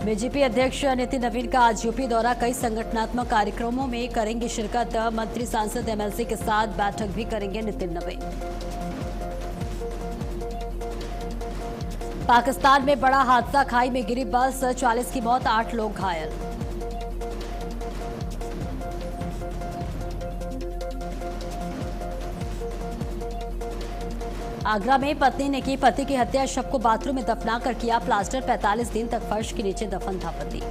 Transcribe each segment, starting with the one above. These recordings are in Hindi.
बीजेपी अध्यक्ष नितिन नवीन का आज यूपी दौरा। कई संगठनात्मक कार्यक्रमों में करेंगे शिरकत। मंत्री सांसद एमएलसी के साथ बैठक भी करेंगे नितिन नवीन। पाकिस्तान में बड़ा हादसा, खाई में गिरी बस, 40 की मौत, 8 लोग घायल। आगरा में पत्नी ने की पति की हत्या, शव को बाथरूम में दफनाकर किया प्लास्टर, 45 दिन तक फर्श के नीचे दफन था पति।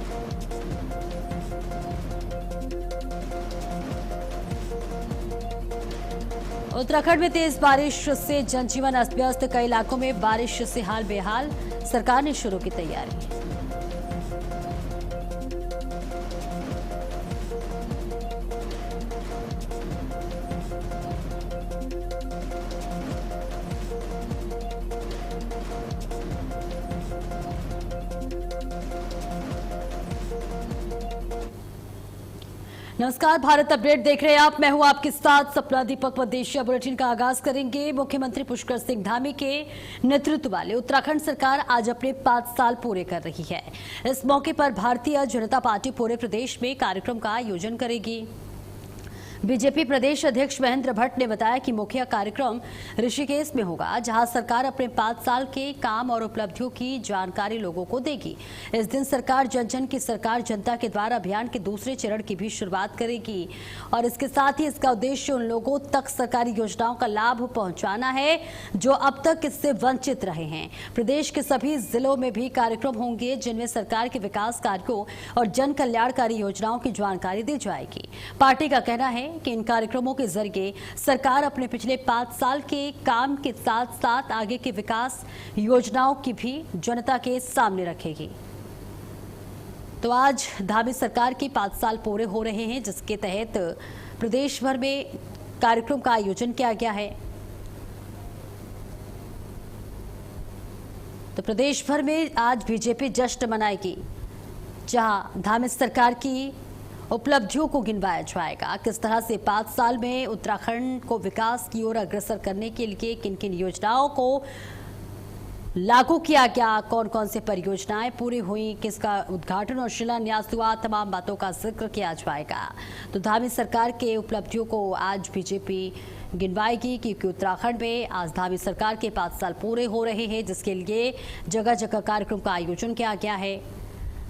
उत्तराखंड में तेज बारिश से जनजीवन अस्त व्यस्त, कई इलाकों में बारिश से हाल बेहाल, सरकार ने शुरू की तैयारी। नमस्कार, भारत अपडेट देख रहे हैं आप। मैं हूं आपके साथ सपना दीपक। मध्य बुलेटिन का आगाज करेंगे। मुख्यमंत्री पुष्कर सिंह धामी के नेतृत्व वाले उत्तराखंड सरकार आज अपने 5 साल पूरे कर रही है। इस मौके पर भारतीय जनता पार्टी पूरे प्रदेश में कार्यक्रम का आयोजन करेगी। बीजेपी प्रदेश अध्यक्ष महेंद्र भट्ट ने बताया कि मुख्य कार्यक्रम ऋषिकेश में होगा, जहां सरकार अपने 5 साल के काम और उपलब्धियों की जानकारी लोगों को देगी। इस दिन सरकार जन जन की सरकार जनता के द्वारा अभियान के दूसरे चरण की भी शुरुआत करेगी और इसके साथ ही इसका उद्देश्य उन लोगों तक सरकारी योजनाओं का लाभ पहुंचाना है जो अब तक इससे वंचित रहे हैं। प्रदेश के सभी जिलों में भी कार्यक्रम होंगे जिनमें सरकार के विकास कार्यों और जन कल्याणकारी योजनाओं की जानकारी दी जाएगी। पार्टी का कहना है कि इन कार्यक्रमों के जरिए सरकार अपने पिछले 5 साल के काम के साथ साथ आगे के विकास योजनाओं की भी जनता के सामने रखेगी। तो आज धामी सरकार के 5 साल पूरे हो रहे हैं, जिसके तहत प्रदेश भर में कार्यक्रम का आयोजन किया गया है। तो प्रदेश भर में आज बीजेपी जश्न मनाएगी, जहां धामी सरकार की उपलब्धियों को गिनवाया जाएगा। किस तरह से 5 साल में उत्तराखंड को विकास की ओर अग्रसर करने के लिए किन किन योजनाओं को लागू किया गया, कौन कौन से परियोजनाएं पूरी हुई, किसका उद्घाटन और शिलान्यास हुआ, तमाम बातों का जिक्र किया जाएगा। तो धामी सरकार के उपलब्धियों को आज बीजेपी गिनवाएगी, क्योंकि उत्तराखंड में आज धामी सरकार के 5 साल पूरे हो रहे हैं, जिसके लिए जगह जगह कार्यक्रम का आयोजन किया गया है।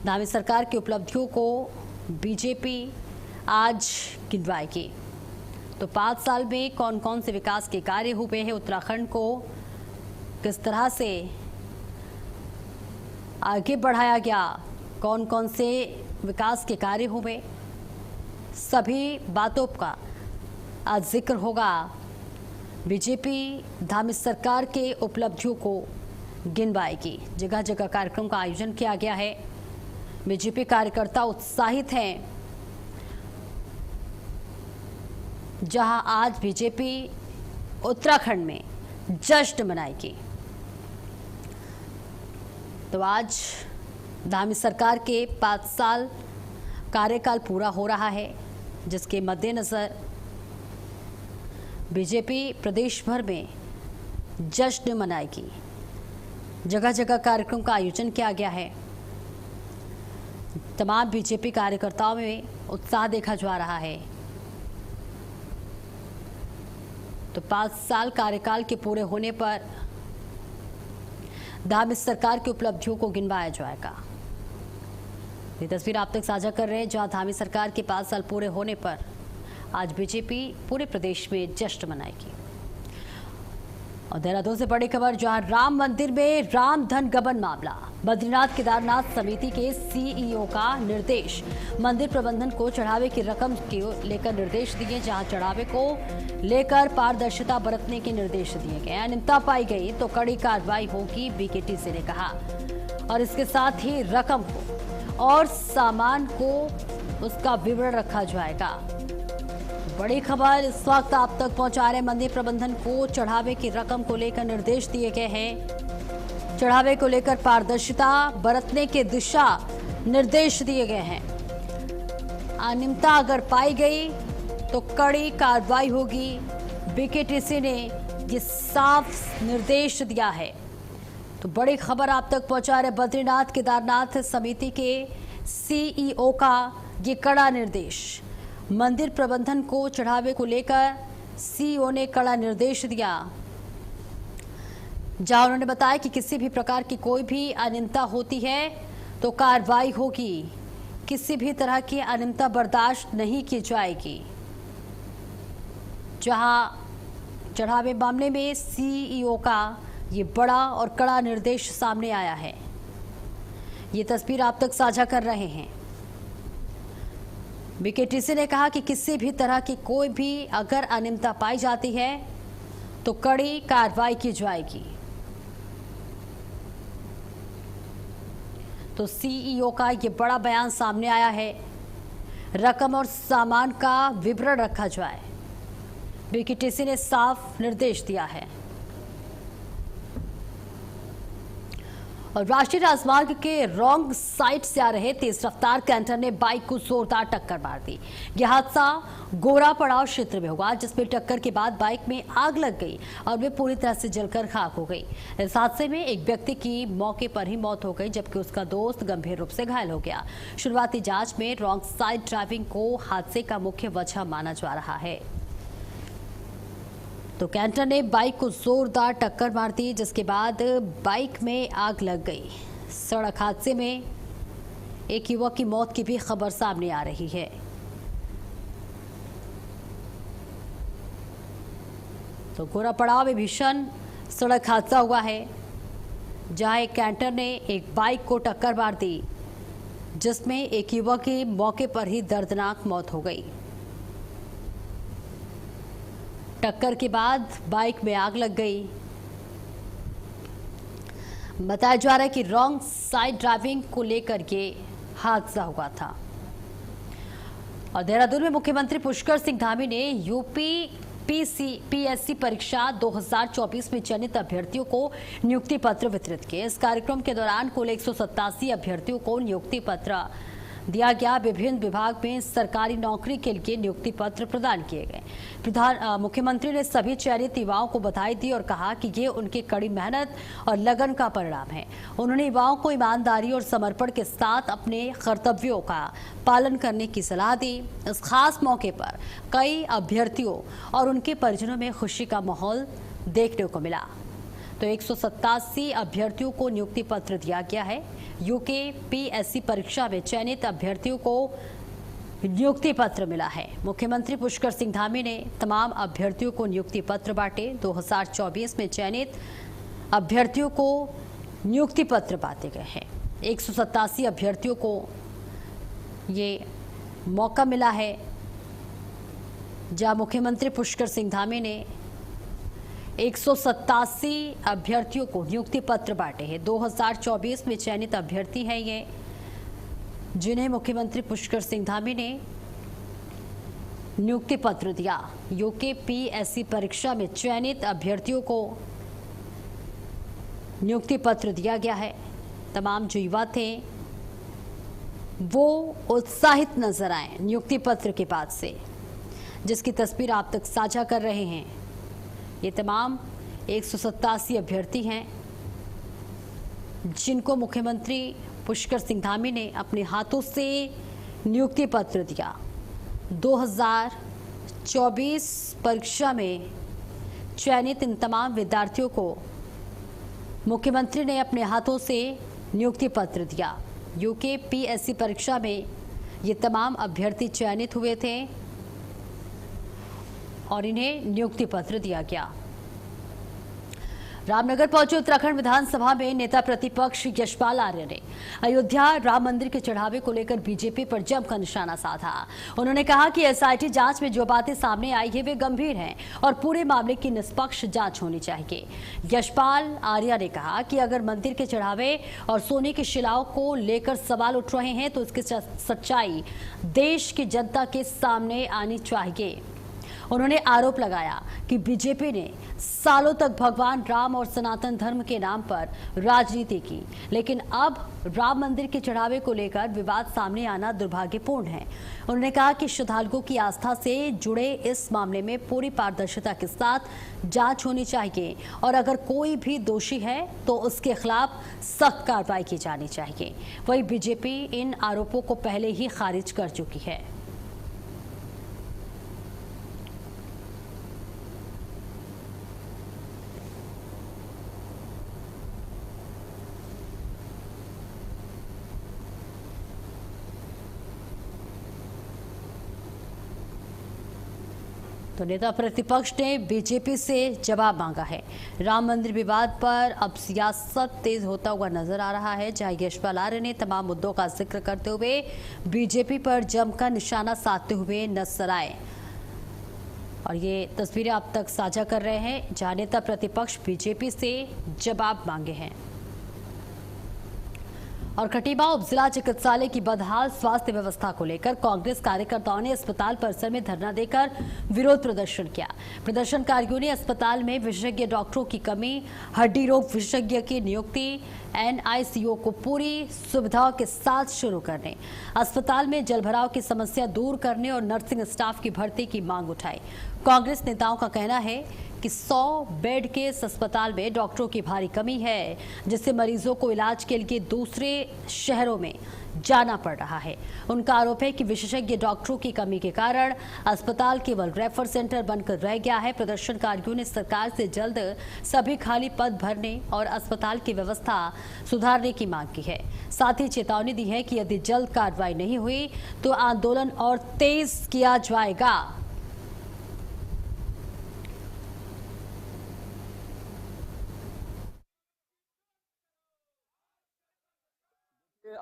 धामी सरकार की उपलब्धियों को बीजेपी आज गिनवाएगी। तो 5 साल में कौन कौन से विकास के कार्य हुए हैं, उत्तराखंड को किस तरह से आगे बढ़ाया गया, कौन कौन से विकास के कार्य हुए, सभी बातों का आज जिक्र होगा। बीजेपी धामी सरकार के उपलब्धियों को गिनवाएगी। जगह जगह कार्यक्रम का आयोजन किया गया है। बीजेपी कार्यकर्ता उत्साहित हैं, जहां आज बीजेपी उत्तराखंड में जश्न मनाएगी। तो आज धामी सरकार के 5 साल कार्यकाल पूरा हो रहा है, जिसके मद्देनजर बीजेपी प्रदेश भर में जश्न मनाएगी। जगह जगह कार्यक्रम का आयोजन किया गया है। तमाम बीजेपी कार्यकर्ताओं में उत्साह देखा जा रहा है। तो 5 साल कार्यकाल के पूरे होने पर धामी सरकार की उपलब्धियों को गिनवाया जाएगा। ये तस्वीर आप तक साझा कर रहे हैं, जहां धामी सरकार के 5 साल पूरे होने पर आज बीजेपी पूरे प्रदेश में जश्न मनाएगी। और देहरादून से बड़ी खबर, जहां राम मंदिर में राम धन गबन मामला, बद्रीनाथ केदारनाथ समिति के सीईओ का निर्देश, मंदिर प्रबंधन को चढ़ावे की रकम को लेकर निर्देश दिए, जहां चढ़ावे को लेकर पारदर्शिता बरतने के निर्देश दिए गए। अनियमितता पाई गई तो कड़ी कार्रवाई होगी, बीकेटीसी ने कहा। और इसके साथ ही रकम को और सामान को उसका विवरण रखा जाएगा। बड़ी खबर इस वक्त आप तक पहुंचा रहे, मंदिर प्रबंधन को चढ़ावे की रकम को लेकर निर्देश दिए गए हैं। चढ़ावे को लेकर पारदर्शिता बरतने के दिशा निर्देश दिए गए हैं। अनियमितता अगर पाई गई तो कड़ी कार्रवाई होगी। बीकेटीसी ने ये साफ निर्देश दिया है। तो बड़ी खबर आप तक पहुंचा रहे बद्रीनाथ केदारनाथ समिति के सीईओ का ये कड़ा निर्देश। मंदिर प्रबंधन को चढ़ावे को लेकर सीईओ ने कड़ा निर्देश दिया, जहां उन्होंने बताया कि किसी भी प्रकार की कोई भी अनियमितता होती है तो कार्रवाई होगी, किसी भी तरह की अनियमितता बर्दाश्त नहीं की जाएगी। जहां चढ़ावे मामले में सीईओ का ये बड़ा और कड़ा निर्देश सामने आया है, ये तस्वीर आप तक साझा कर रहे हैं। बीकेटीसी ने कहा कि किसी भी तरह की कोई भी अगर अनियमितता पाई जाती है तो कड़ी कार्रवाई की जाएगी। तो सीईओ का ये बड़ा बयान सामने आया है, रकम और सामान का विवरण रखा जाए, बीकेटीसी ने साफ निर्देश दिया है। और राष्ट्रीय राजमार्ग के रॉन्ग साइड से आ रहे तेज रफ्तार कैंटर ने बाइक को जोरदार टक्कर मार दी। यह हादसा गोरा पड़ाव क्षेत्र में हुआ, जिसमें टक्कर के बाद बाइक में आग लग गई और वे पूरी तरह से जलकर खाक हो गई। इस हादसे में एक व्यक्ति की मौके पर ही मौत हो गई, जबकि उसका दोस्त गंभीर रूप से घायल हो गया। शुरुआती जांच में रॉन्ग साइड ड्राइविंग को हादसे का मुख्य वजह माना जा रहा है। तो कैंटर ने बाइक को जोरदार टक्कर मार दी, जिसके बाद बाइक में आग लग गई। सड़क हादसे में एक युवक की मौत की भी खबर सामने आ रही है। तो गोरापड़ाव में भीषण सड़क हादसा हुआ है, जहां एक कैंटर ने एक बाइक को टक्कर मार दी, जिसमें एक युवक की मौके पर ही दर्दनाक मौत हो गई। टक्कर के बाद बाइक में आग लग गई। बताया जा रहा है कि रॉन्ग साइड ड्राइविंग को लेकर ये हादसा हुआ था। और देहरादून में मुख्यमंत्री पुष्कर सिंह धामी ने यूपी पीएससी परीक्षा 2024 में चयनित अभ्यर्थियों को नियुक्ति पत्र वितरित किए। इस कार्यक्रम के दौरान कुल 187 अभ्यर्थियों को नियुक्ति पत्र दिया गया। विभिन्न विभाग में सरकारी नौकरी के लिए नियुक्ति पत्र प्रदान किए गए। मुख्यमंत्री ने सभी चयनित युवाओं को बधाई दी और कहा कि ये उनकी कड़ी मेहनत और लगन का परिणाम है। उन्होंने युवाओं को ईमानदारी और समर्पण के साथ अपने कर्तव्यों का पालन करने की सलाह दी। इस खास मौके पर कई अभ्यर्थियों और उनके परिजनों में खुशी का माहौल देखने को मिला। तो 187 अभ्यर्थियों को नियुक्ति पत्र दिया गया है। यूके पीएससी परीक्षा में चयनित अभ्यर्थियों को नियुक्ति पत्र मिला है। मुख्यमंत्री पुष्कर सिंह धामी ने तमाम अभ्यर्थियों को नियुक्ति पत्र बांटे। 2024 में चयनित अभ्यर्थियों को नियुक्ति पत्र बांटे गए हैं। 187 अभ्यर्थियों को ये मौका मिला है, जहां मुख्यमंत्री पुष्कर सिंह धामी ने 187 अभ्यर्थियों को नियुक्ति पत्र बांटे हैं। 2024 में चयनित अभ्यर्थी हैं ये, जिन्हें मुख्यमंत्री पुष्कर सिंह धामी ने नियुक्ति पत्र दिया। यूके पीएससी परीक्षा में चयनित अभ्यर्थियों को नियुक्ति पत्र दिया गया है। तमाम जो युवा थे वो उत्साहित नजर आए नियुक्ति पत्र के बाद से, जिसकी तस्वीर आप तक साझा कर रहे हैं। ये तमाम 187 अभ्यर्थी हैं, जिनको मुख्यमंत्री पुष्कर सिंह धामी ने अपने हाथों से नियुक्ति पत्र दिया। 2024 परीक्षा में चयनित इन तमाम विद्यार्थियों को मुख्यमंत्री ने अपने हाथों से नियुक्ति पत्र दिया। यूके पीएससी परीक्षा में ये तमाम अभ्यर्थी चयनित हुए थे और इन्हें नियुक्ति पत्र दिया गया। रामनगर पहुंचे उत्तराखंड विधानसभा में नेता प्रतिपक्ष यशपाल आर्य ने अयोध्या राम मंदिर के चढ़ावे को लेकर बीजेपी पर जमकर निशाना साधा। उन्होंने कहा कि एसआईटी जांच में जो बातें सामने आई है वे गंभीर हैं और पूरे मामले की निष्पक्ष जांच होनी चाहिए। यशपाल आर्य ने कहा कि अगर मंदिर के चढ़ावे और सोने के शिलाओं को लेकर सवाल उठ रहे हैं तो इसकी सच्चाई देश की जनता के सामने आनी चाहिए। उन्होंने आरोप लगाया कि बीजेपी ने सालों तक भगवान राम और सनातन धर्म के नाम पर राजनीति की, लेकिन अब राम मंदिर के चढ़ावे को लेकर विवाद सामने आना दुर्भाग्यपूर्ण है। उन्होंने कहा कि श्रद्धालुओं की आस्था से जुड़े इस मामले में पूरी पारदर्शिता के साथ जांच होनी चाहिए और अगर कोई भी दोषी है तो उसके खिलाफ सख्त कार्रवाई की जानी चाहिए। वहीं बीजेपी इन आरोपों को पहले ही खारिज कर चुकी है। तो नेता प्रतिपक्ष ने बीजेपी से जवाब मांगा है। राम मंदिर विवाद पर अब सियासत तेज होता हुआ नजर आ रहा है, जहां यशपाल आर्य ने तमाम मुद्दों का जिक्र करते हुए बीजेपी पर जमकर निशाना साधते हुए नजर आए। और ये तस्वीरें आप तक साझा कर रहे हैं, जहां नेता प्रतिपक्ष बीजेपी से जवाब मांगे हैं। और खटीमा उप जिला चिकित्सालय की बदहाल स्वास्थ्य व्यवस्था को लेकर कांग्रेस कार्यकर्ताओं ने अस्पताल परिसर में धरना देकर विरोध प्रदर्शन किया। प्रदर्शनकारियों ने अस्पताल में विशेषज्ञ डॉक्टरों की कमी, हड्डी रोग विशेषज्ञ की नियुक्ति, NICU को पूरी सुविधाओं के साथ शुरू करने, अस्पताल में जलभराव की समस्या दूर करने और नर्सिंग स्टाफ की भर्ती की मांग उठाई। कांग्रेस नेताओं का कहना है कि 100 बेड के इस अस्पताल में डॉक्टरों की भारी कमी है, जिससे मरीजों को इलाज के लिए दूसरे शहरों में जाना पड़ रहा है। उनका आरोप है कि विशेषज्ञ डॉक्टरों की कमी के कारण अस्पताल केवल रेफर सेंटर बनकर रह गया है। प्रदर्शनकारियों ने सरकार से जल्द सभी खाली पद भरने और अस्पताल की व्यवस्था सुधारने की मांग की है। साथ ही चेतावनी दी है कि यदि जल्द कार्रवाई नहीं हुई तो आंदोलन और तेज किया जाएगा।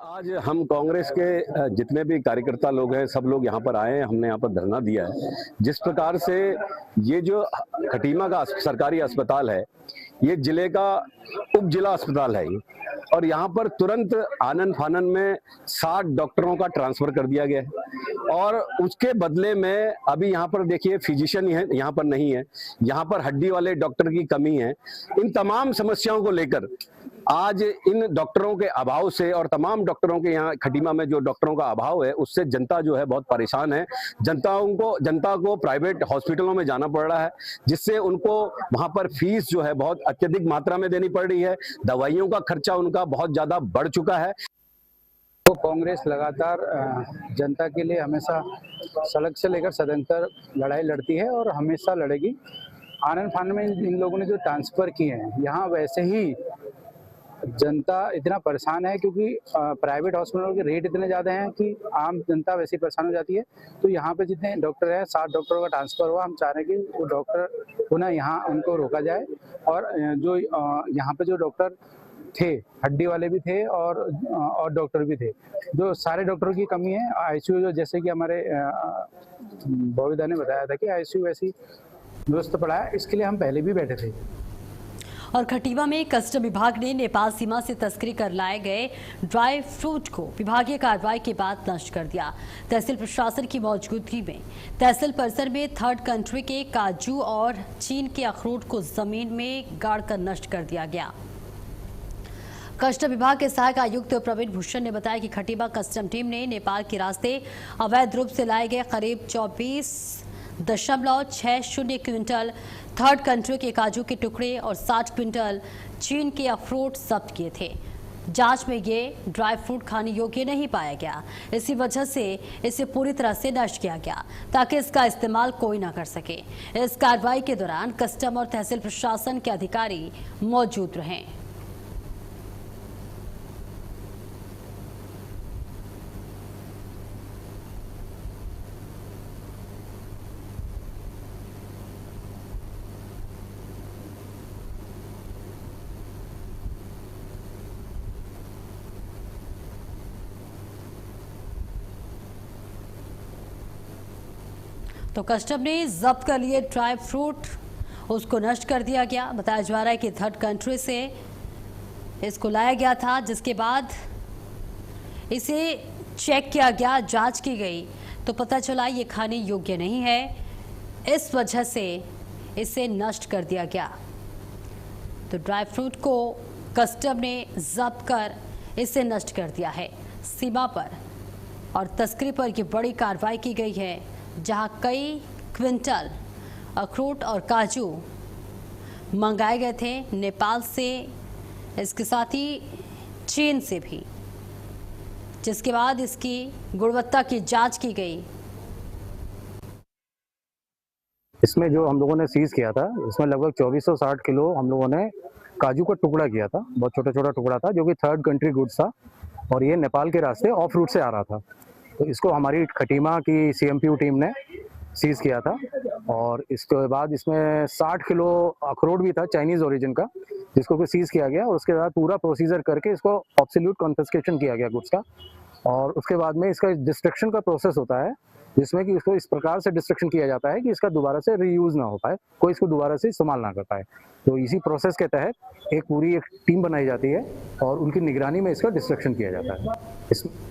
आज हम कांग्रेस के जितने भी कार्यकर्ता लोग हैं, सब लोग यहाँ पर आए हैं। हमने यहाँ पर धरना दिया है। जिस प्रकार से ये जो खटीमा का सरकारी अस्पताल है, ये जिले का उप जिला अस्पताल है और यहाँ पर तुरंत आनन फानन में 60 डॉक्टरों का ट्रांसफर कर दिया गया है और उसके बदले में अभी यहाँ पर देखिए फिजिशियन यहाँ पर नहीं है, यहाँ पर हड्डी वाले डॉक्टर की कमी है। इन तमाम समस्याओं को लेकर आज इन डॉक्टरों के अभाव से और तमाम डॉक्टरों के यहाँ खटीमा में जो डॉक्टरों का अभाव है, उससे जनता जो है बहुत परेशान है। जनता को प्राइवेट हॉस्पिटलों में जाना पड़ रहा है, जिससे उनको वहां पर फीस जो है बहुत अत्यधिक मात्रा में देनी पड़ रही है। दवाइयों का खर्चा उनका बहुत ज्यादा बढ़ चुका है। तो कांग्रेस लगातार जनता के लिए हमेशा सड़क से लेकर सदन तक लड़ाई लड़ती है और हमेशा लड़ेगी। आनन फानन में इन लोगों ने जो ट्रांसफर किए हैं, यहाँ वैसे ही जनता इतना परेशान है क्योंकि प्राइवेट हॉस्पिटलों के रेट इतने ज़्यादा हैं कि आम जनता वैसे ही परेशान हो जाती है। तो यहाँ पे जितने डॉक्टर हैं, 60 डॉक्टरों का ट्रांसफर हुआ। हम चाह रहे हैं कि वो डॉक्टर पुनः यहाँ उनको रोका जाए और जो यहाँ पे जो डॉक्टर थे, हड्डी वाले भी थे और डॉक्टर भी थे, जो सारे डॉक्टरों की कमी है। ICU जो जैसे कि हमारे बॉबीदा ने बताया था कि ICU वैसी दुरुस्त पड़ा है, इसके लिए हम पहले भी बैठे थे। और खटीमा में कस्टम विभाग ने नेपाल सीमा से तस्करी कर लाए गए ड्राई फ्रूट को विभागीय कार्रवाई के बाद नष्ट कर दिया। तहसील प्रशासन की मौजूदगी में तहसील परिसर में थर्ड कंट्री के काजू और चीन के अखरोट को जमीन में गाड़कर नष्ट कर दिया गया। कस्टम विभाग के सहायक आयुक्त प्रवीण भूषण ने बताया कि खटीमा कस्टम टीम ने नेपाल के रास्ते अवैध रूप से लाए गए करीब 24.60 क्विंटल थर्ड कंट्री के काजू के टुकड़े और 60 क्विंटल चीन के अखरोट जब्त किए थे। जांच में ये ड्राई फ्रूट खाने योग्य नहीं पाया गया, इसी वजह से इसे पूरी तरह से नष्ट किया गया ताकि इसका इस्तेमाल कोई ना कर सके। इस कार्रवाई के दौरान कस्टम और तहसील प्रशासन के अधिकारी मौजूद रहे। तो कस्टम ने जब्त कर लिए ड्राई फ्रूट, उसको नष्ट कर दिया गया। बताया जा रहा है कि थर्ड कंट्री से इसको लाया गया था, जिसके बाद इसे चेक किया गया, जांच की गई तो पता चला ये खाने योग्य नहीं है। इस वजह से इसे नष्ट कर दिया गया। तो ड्राई फ्रूट को कस्टम ने जब्त कर इसे नष्ट कर दिया है। सीमा पर और तस्करी पर यह बड़ी कार्रवाई की गई है, जहां कई क्विंटल अखरोट और काजू मंगाए गए थे नेपाल से, इसके साथ ही चीन से भी, जिसके बाद इसकी गुणवत्ता की जांच की गई। इसमें जो हम लोगों ने सीज किया था, इसमें लगभग 2460 किलो हम लोगों ने काजू का टुकड़ा किया था। बहुत छोटा छोटा टुकड़ा था, जो कि थर्ड कंट्री गुड्स था और ये नेपाल के रास्ते ऑफ रूट से आ रहा था। तो इसको हमारी खटीमा की सीएमपीयू टीम ने सीज किया था। और इसके बाद इसमें 60 किलो अखरोट भी था चाइनीज ओरिजिन का, जिसको भी सीज किया गया और उसके बाद पूरा प्रोसीजर करके इसको ऑब्सोल्यूट कॉन्फिस्केशन किया गया गुड्स का। और उसके बाद में इसका डिस्ट्रक्शन का प्रोसेस होता है, जिसमें कि इसको इस प्रकार से डिस्ट्रक्शन किया जाता है कि इसका दोबारा से रीयूज ना हो पाए, कोई इसको दोबारा से इस्तेमाल ना कर पाए। तो इसी प्रोसेस के तहत एक पूरी टीम बनाई जाती है और उनकी निगरानी में इसका डिस्ट्रक्शन किया जाता है।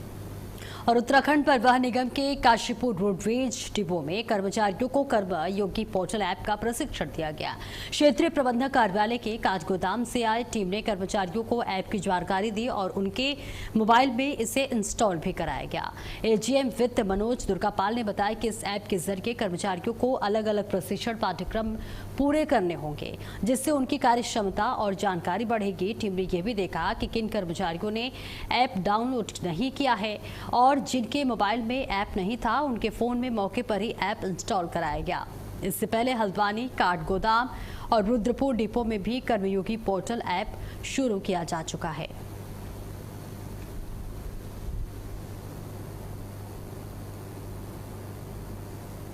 और उत्तराखंड परिवहन निगम के काशीपुर रोडवेज डिपो में कर्मचारियों को कर्मयोगी पोर्टल ऐप का प्रशिक्षण दिया गया। क्षेत्रीय प्रबंधक कार्यालय के काठगोदाम से आए टीम ने कर्मचारियों को ऐप की जानकारी दी और उनके मोबाइल में इसे इंस्टॉल भी कराया गया। एजीएम वित्त मनोज दुर्गापाल ने बताया कि इस ऐप के जरिए कर्मचारियों को अलग अलग प्रशिक्षण पाठ्यक्रम पूरे करने होंगे, जिससे उनकी कार्य क्षमता और जानकारी बढ़ेगी। टीम ने यह भी देखा कि किन कर्मचारियों ने ऐप डाउनलोड नहीं किया है और जिनके मोबाइल में ऐप नहीं था, उनके फोन में मौके पर ही ऐप इंस्टॉल कराया गया। इससे पहले हल्द्वानी, काठगोदाम और रुद्रपुर डिपो में भी कर्मयोगी पोर्टल ऐप शुरू किया जा चुका है।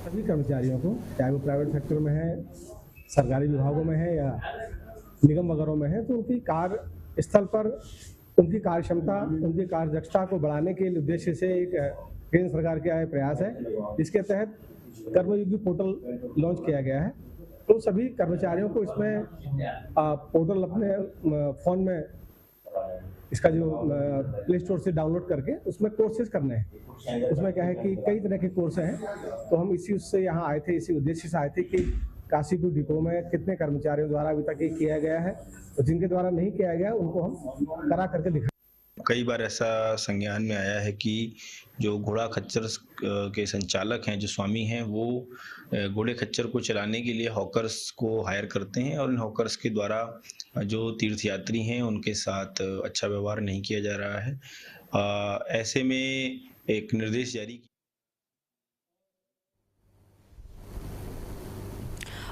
सभी कर्मचारियों को, चाहे वो प्राइवेट सेक्टर में है, सरकारी विभागों में है या निगम वगैरह में है, तो उनकी कार्य स्थल पर उनकी कार्य क्षमता, उनकी कार्य दक्षता को बढ़ाने के उद्देश्य से एक केंद्र सरकार का प्रयास है, जिसके तहत कर्मयोगी पोर्टल लॉन्च किया गया है। तो सभी कर्मचारियों को इसमें पोर्टल अपने फ़ोन में इसका जो प्ले स्टोर से डाउनलोड करके उसमें कोर्सेज करने हैं। उसमें क्या है कि कई तरह के कोर्स हैं, तो हम इसी उससे यहाँ आए थे, इसी उद्देश्य से आए थे कि काशीपुर डिपो में कितने कर्मचारियों द्वारा अभी तक ये किया गया है, तो जिनके द्वारा नहीं किया गया उनको हम करा करके दिखा। कई बार ऐसा संज्ञान में आया है कि जो घोड़ा खच्चर के संचालक हैं, जो स्वामी हैं, वो घोड़े खच्चर को चलाने के लिए हॉकर्स को हायर करते हैं और इन हॉकर्स के द्वारा जो तीर्थयात्री हैं उनके साथ अच्छा व्यवहार नहीं किया जा रहा है। ऐसे में एक निर्देश जारी।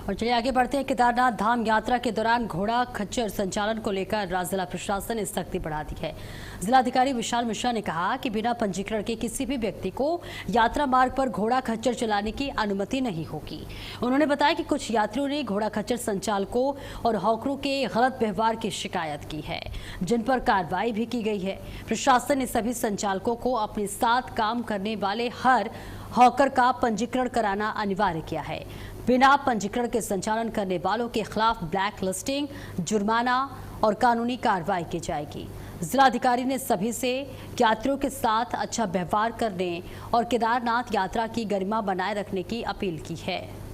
और चलिए आगे बढ़ते हैं। केदारनाथ धाम यात्रा के दौरान घोड़ा खच्चर संचालन को लेकर राज्य जिला प्रशासन ने सख्ती बढ़ा दी है। जिलाधिकारी विशाल मिश्रा ने कहा कि बिना पंजीकरण के किसी भी व्यक्ति को यात्रा मार्ग पर घोड़ा खच्चर चलाने की अनुमति नहीं होगी। उन्होंने बताया कि कुछ यात्रियों ने घोड़ा खच्चर संचालकों और हॉकरों के गलत व्यवहार की शिकायत की है, जिन पर कार्रवाई भी की गई है। प्रशासन ने सभी संचालकों को अपने साथ काम करने वाले हर हॉकर का पंजीकरण कराना अनिवार्य किया है। बिना पंजीकरण के संचालन करने वालों के खिलाफ ब्लैक लिस्टिंग, जुर्माना और कानूनी कार्रवाई की जाएगी। जिलाधिकारी ने सभी से यात्रियों के साथ अच्छा व्यवहार करने और केदारनाथ यात्रा की गरिमा बनाए रखने की अपील की है।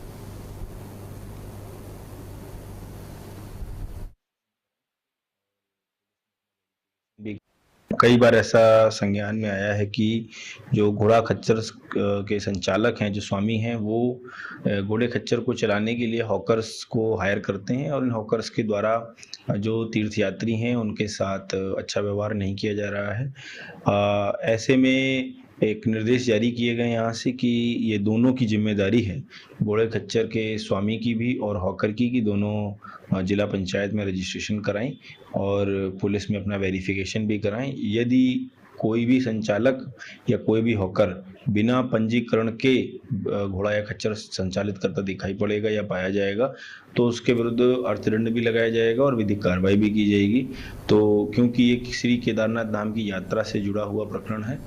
कई बार ऐसा संज्ञान में आया है कि जो घोड़ा खच्चर के संचालक हैं, जो स्वामी हैं, वो घोड़े खच्चर को चलाने के लिए हॉकर्स को हायर करते हैं और इन हॉकर्स के द्वारा जो तीर्थयात्री हैं उनके साथ अच्छा व्यवहार नहीं किया जा रहा है। ऐसे में एक निर्देश जारी किए गए यहाँ से कि ये दोनों की जिम्मेदारी है, घोड़े खच्चर के स्वामी की भी और हॉकर की दोनों जिला पंचायत में रजिस्ट्रेशन कराएं और पुलिस में अपना वेरिफिकेशन भी कराएं। यदि कोई भी संचालक या कोई भी हॉकर बिना पंजीकरण के घोड़ा या खच्चर संचालित करता दिखाई पड़ेगा या पाया जाएगा तो उसके विरुद्ध अर्थदंड भी लगाया जाएगा और विधिक कार्रवाई भी की जाएगी। तो क्योंकि ये श्री केदारनाथ धाम की यात्रा से जुड़ा हुआ प्रकरण है।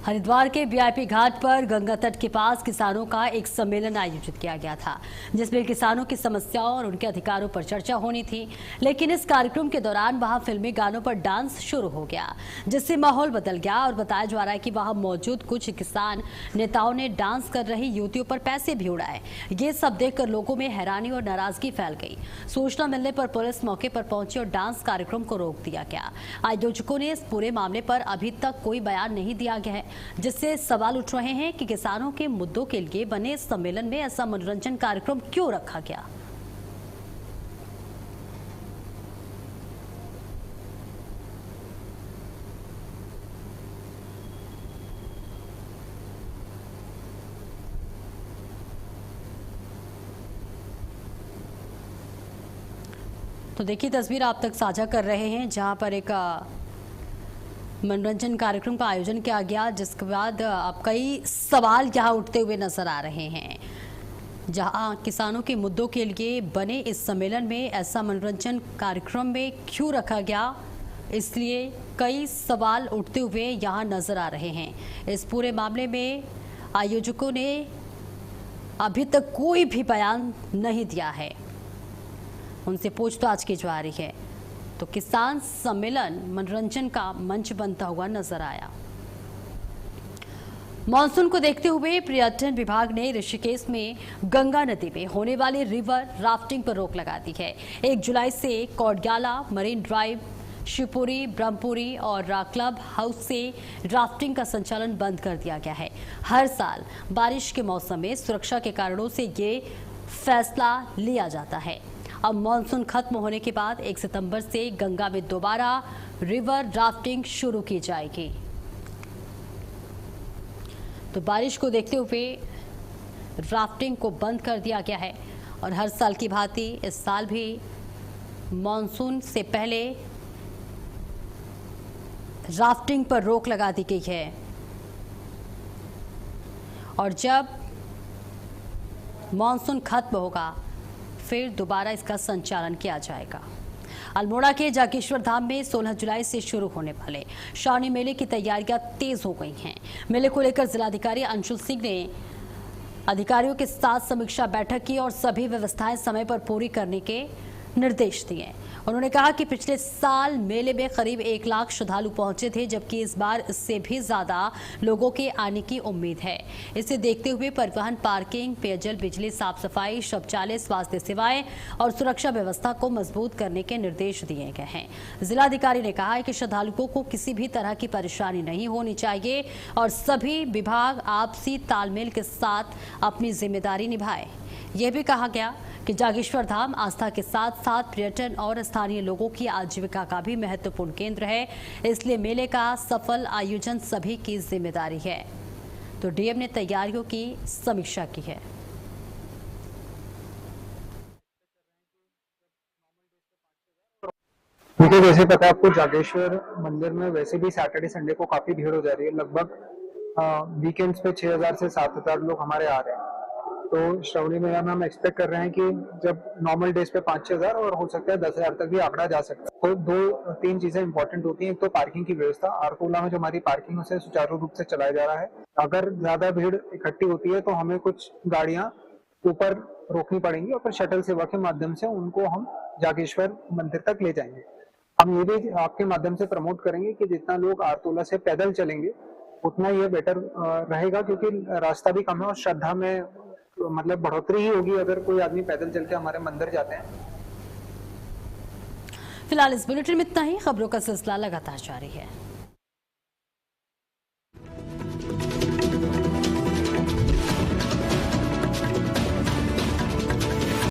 हरिद्वार के वीआईपी घाट पर गंगा तट के पास किसानों का एक सम्मेलन आयोजित किया गया था, जिसमें किसानों की समस्याओं और उनके अधिकारों पर चर्चा होनी थी। लेकिन इस कार्यक्रम के दौरान वहां फिल्मी गानों पर डांस शुरू हो गया, जिससे माहौल बदल गया और बताया जा रहा है कि वहां मौजूद कुछ किसान नेताओं ने डांस कर रही युवतियों पर पैसे भी उड़ाए। ये सब देखकर लोगों में हैरानी और नाराजगी फैल गई। सूचना मिलने पर पुलिस मौके पर पहुंची और डांस कार्यक्रम को रोक दिया गया। आयोजकों ने इस पूरे मामले पर अभी तक कोई बयान नहीं दिया गया है, जिससे सवाल उठ रहे हैं कि किसानों के मुद्दों के लिए बने इस सम्मेलन में ऐसा मनोरंजन कार्यक्रम क्यों रखा गया। तो देखिए तस्वीर आप तक साझा कर रहे हैं, जहां पर एक मनोरंजन कार्यक्रम का आयोजन किया गया, जिसके बाद अब कई सवाल यहाँ उठते हुए नजर आ रहे हैं। जहां किसानों के मुद्दों के लिए बने इस सम्मेलन में ऐसा मनोरंजन कार्यक्रम में क्यों रखा गया, इसलिए कई सवाल उठते हुए यहाँ नजर आ रहे हैं। इस पूरे मामले में आयोजकों ने अभी तक कोई भी बयान नहीं दिया है, उनसे पूछताछ की जा रही है। तो किसान सम्मेलन मनोरंजन का मंच बनता हुआ नजर आया। मॉनसून को देखते हुए पर्यटन विभाग ने ऋषिकेश में गंगा नदी में होने वाली रिवर राफ्टिंग पर रोक लगा दी है। 1 जुलाई से कोडग्याला, मरीन ड्राइव, शिवपुरी, ब्रह्मपुरी और क्लब हाउस से राफ्टिंग का संचालन बंद कर दिया गया है। हर साल बारिश के मौसम में सुरक्षा के कारणों से ये फैसला लिया जाता है। अब मॉनसून खत्म होने के बाद 1 सितंबर से गंगा में दोबारा रिवर राफ्टिंग शुरू की जाएगी। तो बारिश को देखते हुए राफ्टिंग को बंद कर दिया गया है और हर साल की भांति इस साल भी मॉनसून से पहले राफ्टिंग पर रोक लगा दी गई है और जब मॉनसून खत्म होगा फिर दोबारा इसका संचालन किया जाएगा। अल्मोड़ा के जागेश्वर धाम में 16 जुलाई से शुरू होने वाले श्रावणी मेले की तैयारियां तेज हो गई हैं। मेले को लेकर जिलाधिकारी अंशुल सिंह ने अधिकारियों के साथ समीक्षा बैठक की और सभी व्यवस्थाएं समय पर पूरी करने के निर्देश दिए। उन्होंने कहा कि पिछले साल मेले में करीब 1 लाख श्रद्धालु पहुंचे थे, जबकि इस बार इससे भी ज्यादा लोगों के आने की उम्मीद है। इसे देखते हुए परिवहन, पार्किंग, पेयजल, बिजली, साफ सफाई, शौचालय, स्वास्थ्य सेवाएं और सुरक्षा व्यवस्था को मजबूत करने के निर्देश दिए गए हैं। जिलाधिकारी ने कहा है कि श्रद्धालुओं को किसी भी तरह की परेशानी नहीं होनी चाहिए और सभी विभाग आपसी तालमेल के साथ अपनी जिम्मेदारी निभाए। यह भी कहा गया कि जागेश्वर धाम आस्था के साथ साथ पर्यटन और स्थानीय लोगों की आजीविका का भी महत्वपूर्ण केंद्र है, इसलिए मेले का सफल आयोजन सभी की जिम्मेदारी है। तो डीएम ने तैयारियों की समीक्षा की है। देखिए, जैसे पता है आपको, जागेश्वर मंदिर में वैसे भी सैटरडे संडे को काफी भीड़ हो जा रही है। लगभग वीकेंड्स पे 6000 से 7000 लोग हमारे आ रहे हैं। तो श्रावणी मेला में हम एक्सपेक्ट कर रहे हैं कि जब नॉर्मल डेज पे 5-6 और हो सकता है 10,000 तक भी आंकड़ा जा सकता है। तो 2-3 चीजें इंपॉर्टेंट होती हैं। एक तो पार्किंग की व्यवस्था, आरकोला में जो हमारी पार्किंग उसे सुचारू रूप से चलाया जा रहा है। अगर ज्यादा भीड़ इकट्ठी होती है तो हमें कुछ गाड़ियां ऊपर रोकनी पड़ेंगी और फिर शटल सेवा के माध्यम से उनको हम जागेश्वर मंदिर तक ले जाएंगे। हम ये भी आपके माध्यम से प्रमोट करेंगे कि जितना लोग आरतोला से पैदल चलेंगे उतना ये बेटर रहेगा, क्योंकि रास्ता भी कम है और श्रद्धा में मतलब बढ़ोतरी ही होगी अगर कोई आदमी पैदल चल के हमारे मंदिर जाते हैं। फिलहाल इस बुलेटिन में इतना ही। खबरों का सिलसिला लगातार जारी है।